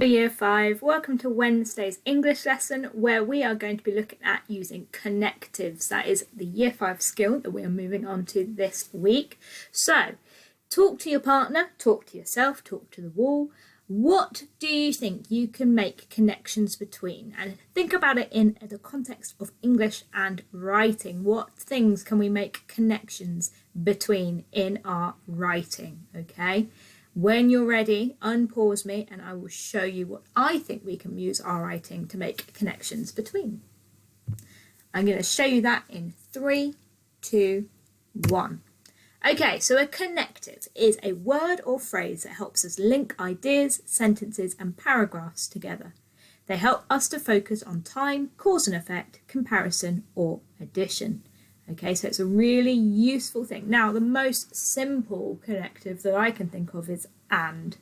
Year 5, welcome to Wednesday's English lesson where we are going to be looking at using connectives. That is the Year 5 skill that we are moving on to this week. So, talk to your partner, talk to yourself, talk to the wall. What do you think you can make connections between? And think about it in the context of English and writing. What things can we make connections between in our writing? Okay. When you're ready, unpause me and I will show you what I think we can use our writing to make connections between. I'm going to show you that in 3, 2, 1. Okay, so a connective is a word or phrase that helps us link ideas, sentences and paragraphs together. They help us to focus on time, cause and effect, comparison or addition. Okay, so it's a really useful thing. Now, the most simple connective that I can think of is and.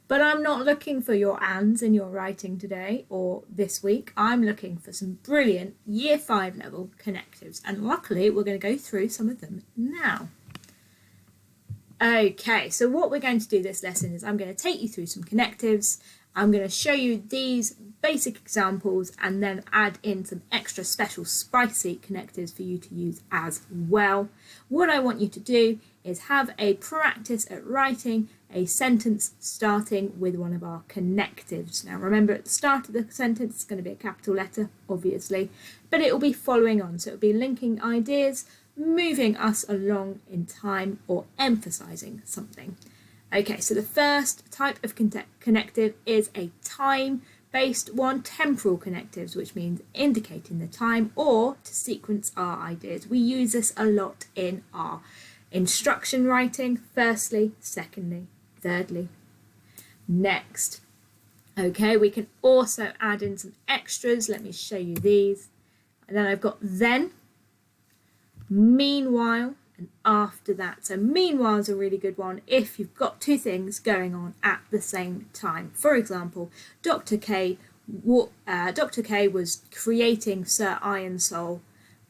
But I'm not looking for your ands in your writing today or this week. I'm looking for some brilliant Year 5 level connectives. And luckily, we're going to go through some of them now. Okay, so what we're going to do this lesson is I'm going to take you through some connectives. I'm going to show you these basic examples and then add in some extra special spicy connectives for you to use as well. What I want you to do is have a practice at writing a sentence starting with one of our connectives. Now remember, at the start of the sentence it's going to be a capital letter, obviously, but it will be following on. So it will be linking ideas, moving us along in time or emphasizing something. Okay, so the first type of connective is a time-based one, temporal connectives, which means indicating the time or to sequence our ideas. We use this a lot in our instruction writing, firstly, secondly, thirdly. Next, okay, we can also add in some extras. Let me show you these. And then I've got then, meanwhile, and after that. So meanwhile is a really good one if you've got two things going on at the same time. For example, Dr. K was creating Sir Ironsoul.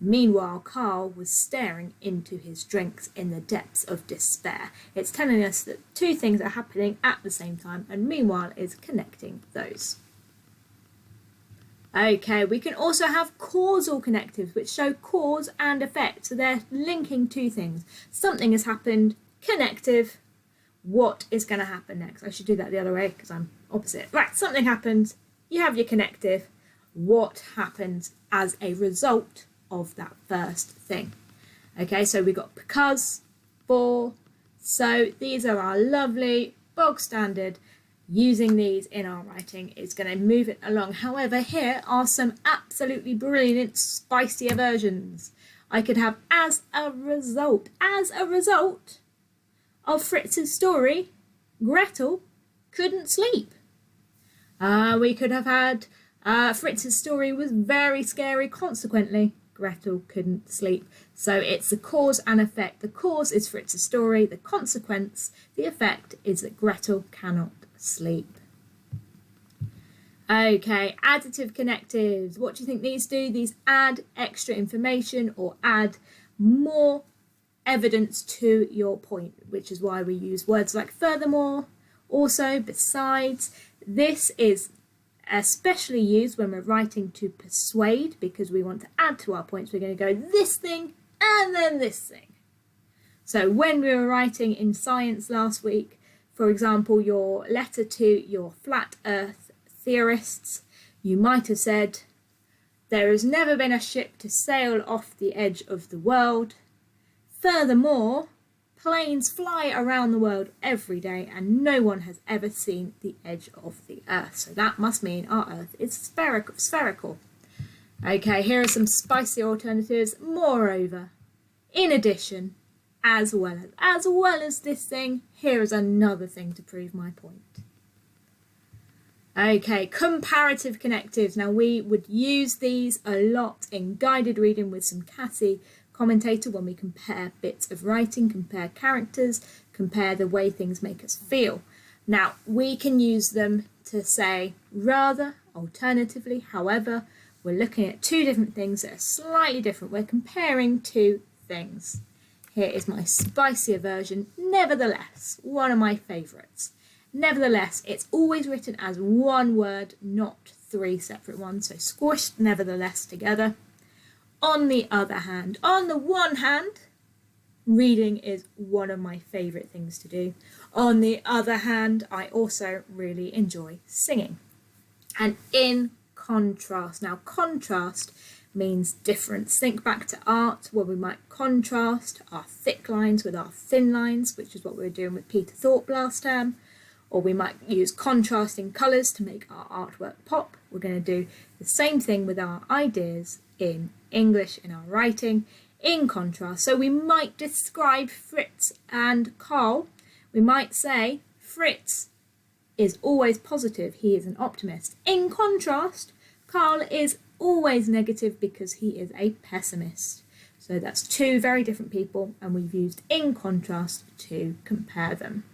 Meanwhile, Carl was staring into his drinks in the depths of despair. It's telling us that two things are happening at the same time, and meanwhile is connecting those. Okay, we can also have causal connectives, which show cause and effect. So they're linking two things. Something has happened, connective, what is going to happen next? I should do that the other way because I'm opposite. Right, something happens, you have your connective, what happens as a result of that first thing. Okay, so we've got because, for, so these are our lovely bog standard. Using these in our writing is going to move it along. However, here are some absolutely brilliant, spicier versions. I could have as a result of Fritz's story, Gretel couldn't sleep. We could have had Fritz's story was very scary, consequently, Gretel couldn't sleep. So it's the cause and effect. The cause is Fritz's story, the consequence, the effect is that Gretel cannot sleep. Okay, additive connectives. What do you think these do? These add extra information or add more evidence to your point, which is why we use words like furthermore, also, besides. This is especially used when we're writing to persuade because we want to add to our points. We're going to go this thing and then this thing. So when we were writing in science last week, for example, your letter to your flat earth theorists, you might have said, there has never been a ship to sail off the edge of the world. Furthermore, planes fly around the world every day and no one has ever seen the edge of the earth. So that must mean our earth is spherical. Okay, here are some spicy alternatives. Moreover, in addition, as well as this thing, here is another thing to prove my point. Okay, comparative connectives. Now we would use these a lot in guided reading with some Cassie commentator when we compare bits of writing, compare characters, compare the way things make us feel. Now we can use them to say rather, alternatively, however. We're looking at two different things that are slightly different. We're comparing two things. Here is my spicier version, nevertheless, one of my favourites. Nevertheless, it's always written as one word, not three separate ones. So squished nevertheless together. On the other hand, on the one hand, reading is one of my favourite things to do. On the other hand, I also really enjoy singing. And in contrast. Now, contrast means difference. Think back to art, where we might contrast our thick lines with our thin lines, which is what we were doing with Peter Thorpe last term. Or we might use contrasting colours to make our artwork pop. We're going to do the same thing with our ideas in English, in our writing, in contrast. So we might describe Fritz and Carl. We might say Fritz is always positive, he is an optimist. In contrast, Carl is always negative because he is a pessimist. So that's two very different people, and we've used in contrast to compare them.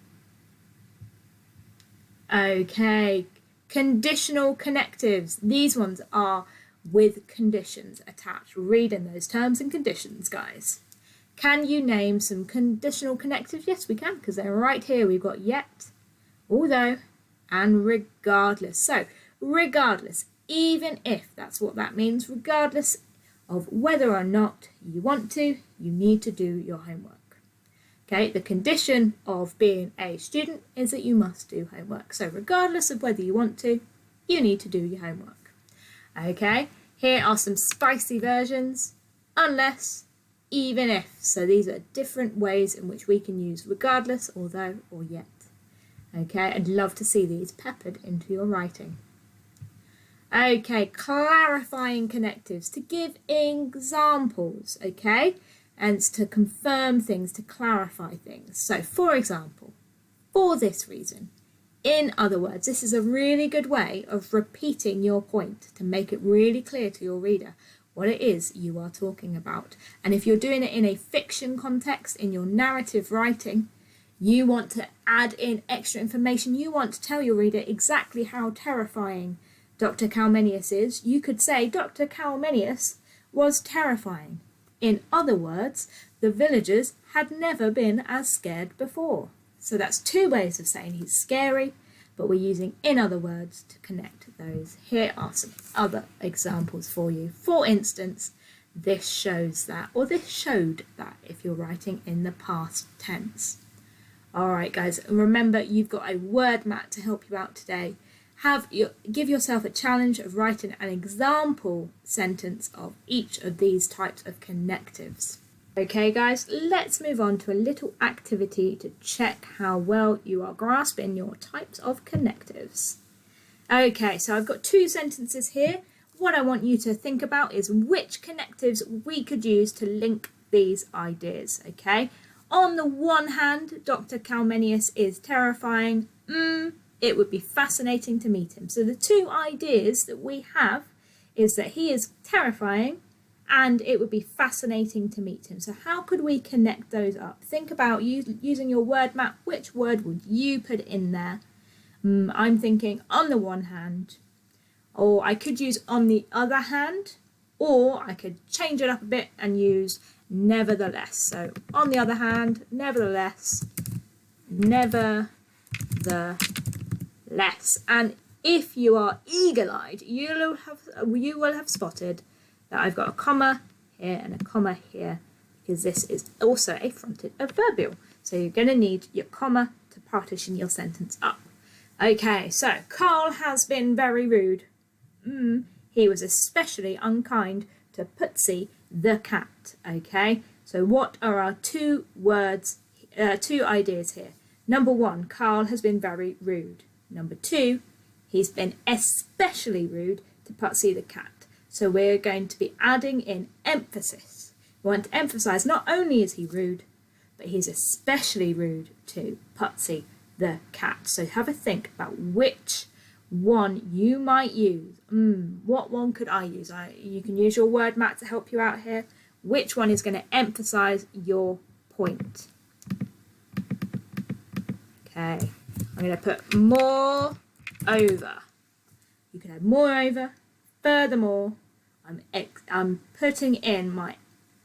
Okay, conditional connectives. These ones are with conditions attached. Reading those terms and conditions, guys. Can you name some conditional connectives? Yes, we can, because they're right here. We've got yet, although, and regardless. So, regardless, even if, that's what that means, regardless of whether or not you want to, you need to do your homework. Okay, the condition of being a student is that you must do homework. So regardless of whether you want to, you need to do your homework. Okay, here are some spicy versions. Unless, even if. So these are different ways in which we can use regardless, although, or yet. Okay, I'd love to see these peppered into your writing. Okay, clarifying connectives, to give examples, okay? And to confirm things, to clarify things. So, for example, for this reason, in other words, this is a really good way of repeating your point to make it really clear to your reader what it is you are talking about. And if you're doing it in a fiction context, in your narrative writing, you want to add in extra information. You want to tell your reader exactly how terrifying Dr. Calmenius is. You could say Dr. Calmenius was terrifying. In other words, the villagers had never been as scared before. So that's two ways of saying he's scary, but we're using in other words to connect those. Here are some other examples for you. For instance, this shows that, or this showed that if you're writing in the past tense. All right, guys, remember you've got a word mat to help you out today. Give yourself a challenge of writing an example sentence of each of these types of connectives. Okay, guys, let's move on to a little activity to check how well you are grasping your types of connectives. Okay, so I've got two sentences here. What I want you to think about is which connectives we could use to link these ideas, okay? On the one hand, Dr. Calmenius is terrifying. It would be fascinating to meet him. So the two ideas that we have is that he is terrifying and it would be fascinating to meet him. So how could we connect those up? Think about using your word map. Which word would you put in there? I'm thinking on the one hand, or I could use on the other hand, or I could change it up a bit and use nevertheless. So on the other hand, nevertheless, nevertheless. And if you are eagle-eyed, you will have spotted that I've got a comma here and a comma here, because this is also a fronted adverbial. So you're going to need your comma to partition your sentence up. Okay, so Carl has been very rude. He was especially unkind to Putsy the cat. Okay, so what are our two ideas here? Number one, Carl has been very rude. Number two, he's been especially rude to Putsy the cat. So we're going to be adding in emphasis. We want to emphasize not only is he rude, but he's especially rude to Putsy the cat. So have a think about which one you might use. What one could I use? You can use your word mat to help you out here. Which one is going to emphasize your point? Okay, I'm going to put more over. You can add more over. Furthermore, I'm putting in my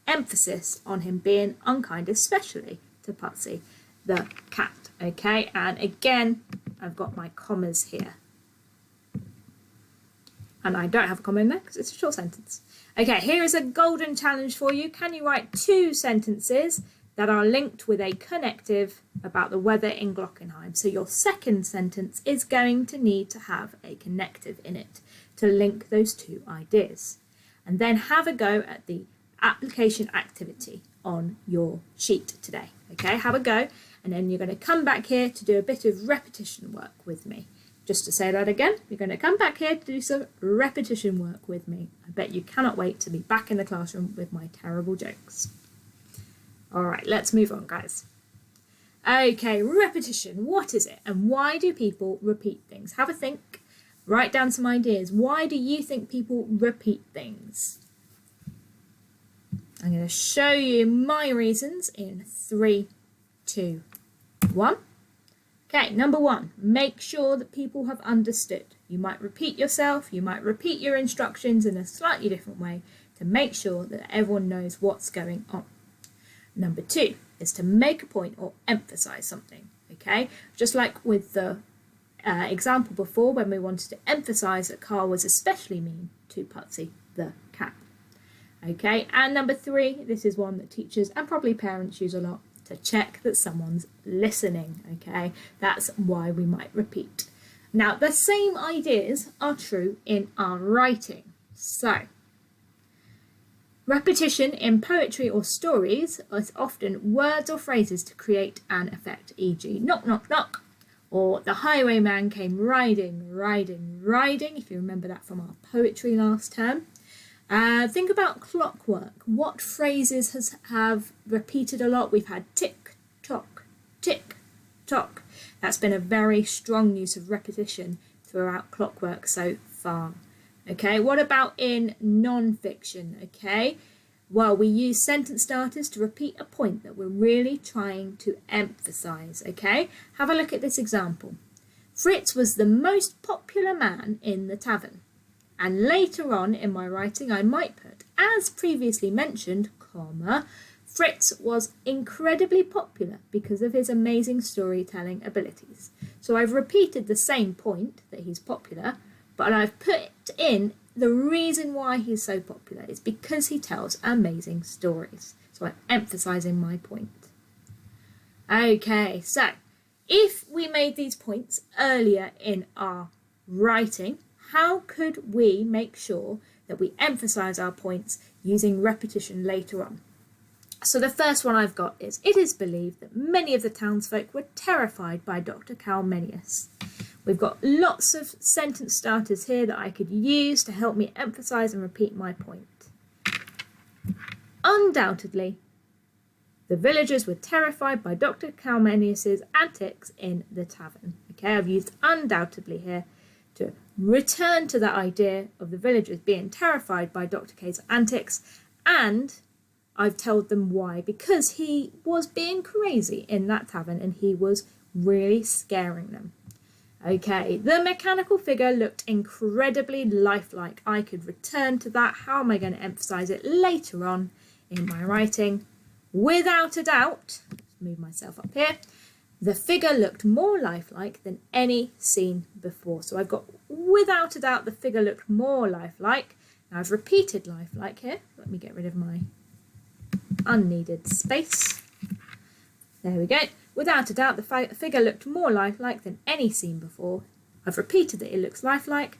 emphasis on him being unkind, especially to Putsy the cat. Okay, and again, I've got my commas here. And I don't have a comma in there because it's a short sentence. Okay, here is a golden challenge for you. Can you write 2 sentences that are linked with a connective about the weather in Glockenheim? So your second sentence is going to need to have a connective in it to link those 2 ideas. And then have a go at the application activity on your sheet today. Okay, have a go, and then you're going to come back here to do a bit of repetition work with me. Just to say that again, you're going to come back here to do some repetition work with me. I bet you cannot wait to be back in the classroom with my terrible jokes. All right, let's move on, guys. Okay, repetition. What is it? And why do people repeat things? Have a think. Write down some ideas. Why do you think people repeat things? I'm going to show you my reasons in 3, 2, 1. Okay, number 1, make sure that people have understood. You might repeat yourself, you might repeat your instructions in a slightly different way to make sure that everyone knows what's going on. Number 2 is to make a point or emphasize something, okay? Just like with the example before when we wanted to emphasize that Carl was especially mean to Putsy the cat. Okay, and number 3, this is one that teachers and probably parents use a lot, to check that someone's listening, okay? That's why we might repeat. Now, the same ideas are true in our writing. So, repetition in poetry or stories is often words or phrases to create an effect, e.g. knock, knock, knock, or the highwayman came riding, riding, riding, if you remember that from our poetry last term. Think about clockwork. What phrases have repeated a lot? We've had tick, tock, tick, tock. That's been a very strong use of repetition throughout clockwork so far. Okay, what about in non-fiction? Okay, well, we use sentence starters to repeat a point that we're really trying to emphasize. Okay, have a look at this example. Fritz was the most popular man in the tavern. And later on in my writing, I might put, as previously mentioned, comma, Fritz was incredibly popular because of his amazing storytelling abilities. So I've repeated the same point that he's popular, but I've put in the reason why he's so popular is because he tells amazing stories. So I'm emphasizing my point. Okay, so if we made these points earlier in our writing, how could we make sure that we emphasize our points using repetition later on? So the first one I've got is, it is believed that many of the townsfolk were terrified by Dr. Calmenius. We've got lots of sentence starters here that I could use to help me emphasize and repeat my point. Undoubtedly, the villagers were terrified by Dr. Calmenius's antics in the tavern. Okay, I've used undoubtedly here to return to that idea of the villagers being terrified by Dr. K's antics, and I've told them why, because he was being crazy in that tavern and he was really scaring them. Okay, the mechanical figure looked incredibly lifelike. I could return to that. How am I going to emphasize it later on in my writing? Without a doubt, let's move myself up here, the figure looked more lifelike than any scene before. So I've got, without a doubt, the figure looked more lifelike. Now I've repeated lifelike here. Let me get rid of my unneeded space. There we go. Without a doubt, the figure looked more lifelike than any scene before. I've repeated that it looks lifelike.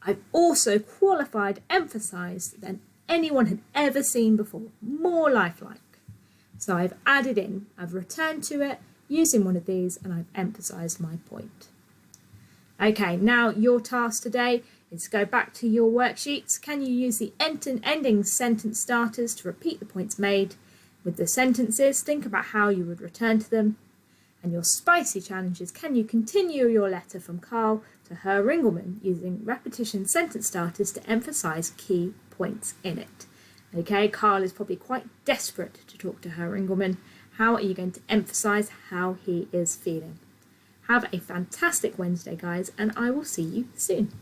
I've also qualified, emphasised than anyone had ever seen before. More lifelike. So I've added in, I've returned to it, using one of these, and I've emphasised my point. Okay, now your task today is to go back to your worksheets. Can you use the ending sentence starters to repeat the points made with the sentences? Think about how you would return to them. And your spicy challenges, can you continue your letter from Carl to Herr Ringelmann using repetition sentence starters to emphasise key points in it? Okay, Carl is probably quite desperate to talk to Herr Ringelmann. How are you going to emphasise how he is feeling? Have a fantastic Wednesday, guys, and I will see you soon.